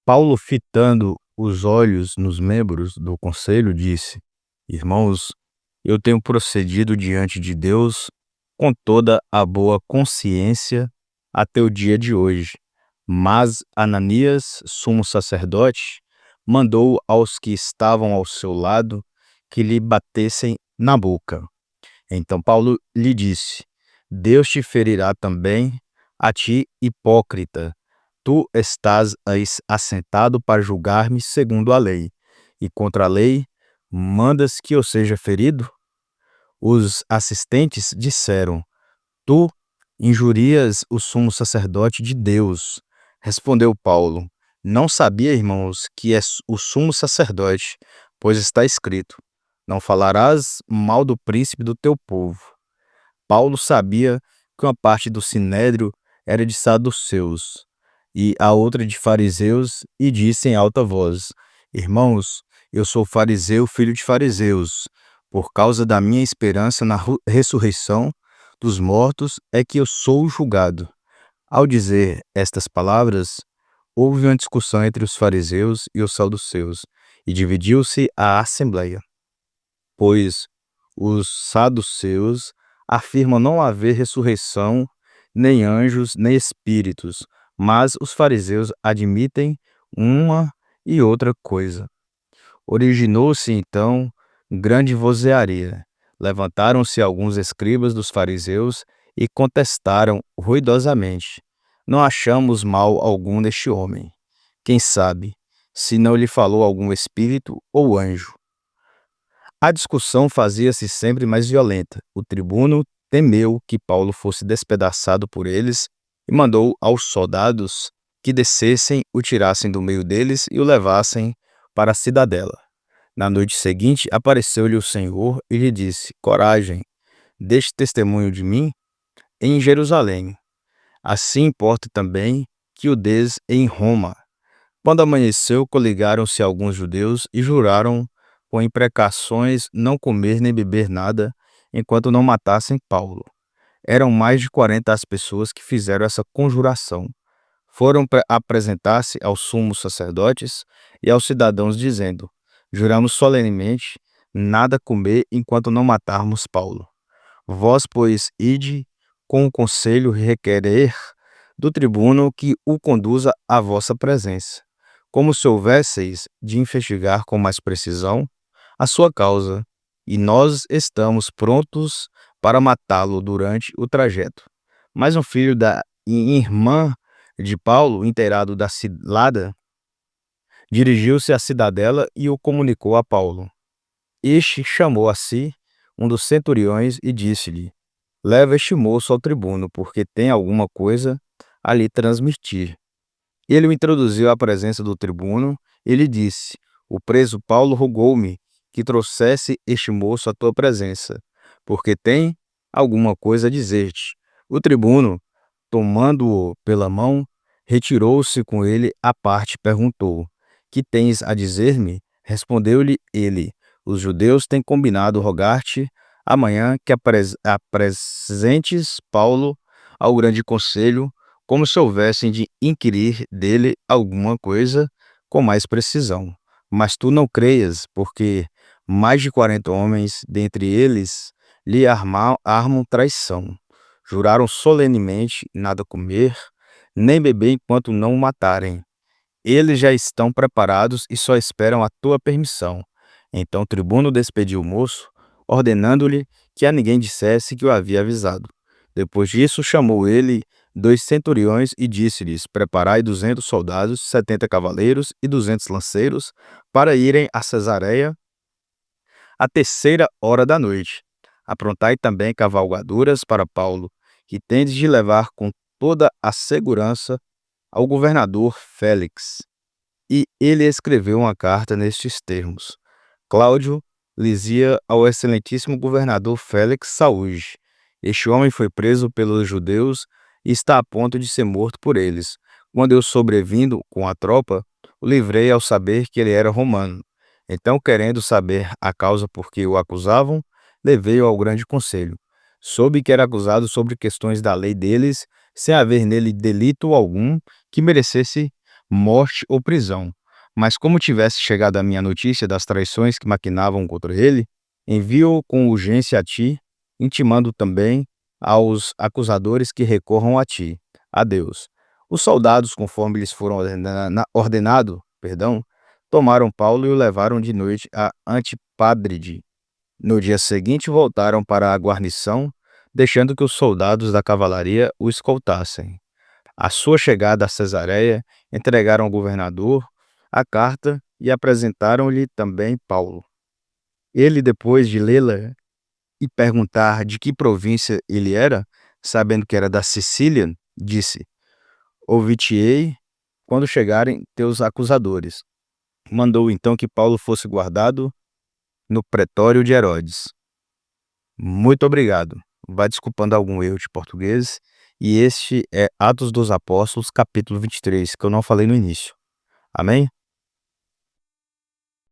Paulo, fitando os olhos nos membros do conselho, disse: Irmãos, eu tenho procedido diante de Deus com toda a boa consciência até o dia de hoje. Mas Ananias, sumo sacerdote, mandou aos que estavam ao seu lado que lhe batessem na boca. Então Paulo lhe disse: Deus te ferirá também, a ti, hipócrita. Tu estás assentado para julgar-me segundo a lei, e contra a lei mandas que eu seja ferido? Os assistentes disseram: Tu injurias o sumo sacerdote de Deus. Respondeu Paulo: Não sabia, irmãos, que és o sumo sacerdote, pois está escrito: Não falarás mal do príncipe do teu povo. Paulo sabia que uma parte do sinédrio era de saduceus e a outra de fariseus, e disse em alta voz: Irmãos, eu sou fariseu, filho de fariseus. Por causa da minha esperança na ressurreição dos mortos é que eu sou julgado. Ao dizer estas palavras, houve uma discussão entre os fariseus e os saduceus, e dividiu-se a assembleia, pois os saduceus afirmam não haver ressurreição, nem anjos, nem espíritos, mas os fariseus admitem uma e outra coisa. Originou-se então grande vozearia. Levantaram-se alguns escribas dos fariseus e contestaram ruidosamente: Não achamos mal algum neste homem. Quem sabe, se não lhe falou algum espírito ou anjo. A discussão fazia-se sempre mais violenta. O tribuno temeu que Paulo fosse despedaçado por eles e mandou aos soldados que descessem, o tirassem do meio deles e o levassem para a cidadela. Na noite seguinte, apareceu-lhe o Senhor e lhe disse: Coragem, deixe testemunho de mim em Jerusalém. Assim importa também que o des em Roma. Quando amanheceu, coligaram-se alguns judeus e juraram com imprecações não comer nem beber nada enquanto não matassem Paulo. Eram mais de 40 as pessoas que fizeram essa conjuração. Foram apresentar-se aos sumos sacerdotes e aos cidadãos, dizendo: Juramos solenemente nada comer enquanto não matarmos Paulo. Vós, pois, ide com o conselho requerer do tribuno que o conduza à vossa presença, como se houvesseis de investigar com mais precisão a sua causa, e nós estamos prontos para matá-lo durante o trajeto. Mas um filho da irmã de Paulo, inteirado da cilada, dirigiu-se à cidadela e o comunicou a Paulo. Este chamou a si um dos centuriões e disse-lhe: Leva este moço ao tribuno, porque tem alguma coisa a lhe transmitir. Ele o introduziu à presença do tribuno e lhe disse: O preso Paulo rogou-me que trouxesse este moço à tua presença, porque tem alguma coisa a dizer-te. O tribuno, tomando-o pela mão, retirou-se com ele à parte e perguntou: Que tens a dizer-me? Respondeu-lhe ele: Os judeus têm combinado rogar-te amanhã que apresentes Paulo ao grande conselho, como se houvessem de inquirir dele alguma coisa com mais precisão. Mas tu não creias, porque mais de 40 homens, dentre eles, lhe armam traição. Juraram solenemente nada comer, nem beber enquanto não o matarem. Eles já estão preparados e só esperam a tua permissão. Então o tribuno despediu o moço, ordenando-lhe que a ninguém dissesse que o havia avisado. Depois disso, chamou ele 2 centuriões e disse-lhes: Preparai 200 soldados, 70 cavaleiros e 200 lanceiros, para irem a Cesareia à 3ª hora da noite. Aprontai também cavalgaduras para Paulo, que tendes de levar com toda a segurança ao governador Félix. E ele escreveu uma carta nestes termos: Cláudio Lisia ao excelentíssimo governador Félix Saúde. Este homem foi preso pelos judeus e está a ponto de ser morto por eles. Quando eu sobrevindo com a tropa, o livrei ao saber que ele era romano. Então, querendo saber a causa por que o acusavam, levei-o ao grande conselho. Soube que era acusado sobre questões da lei deles, sem haver nele delito algum que merecesse morte ou prisão. Mas como tivesse chegado a minha notícia das traições que maquinavam contra ele, envio com urgência a ti, intimando também aos acusadores que recorram a ti, a Deus. Os soldados, conforme lhes foram ordenado, tomaram Paulo e o levaram de noite a Antipátride. No dia seguinte voltaram para a guarnição, deixando que os soldados da cavalaria o escoltassem. À sua chegada a Cesareia, entregaram ao governador a carta e apresentaram-lhe também Paulo. Ele, depois de lê-la e perguntar de que província ele era, sabendo que era da Sicília, disse: Ouvi-te-ei quando chegarem teus acusadores. Mandou então que Paulo fosse guardado no pretório de Herodes. Muito obrigado. Vai desculpando algum erro de português. E este é Atos dos Apóstolos, capítulo 23, que eu não falei no início. Amém?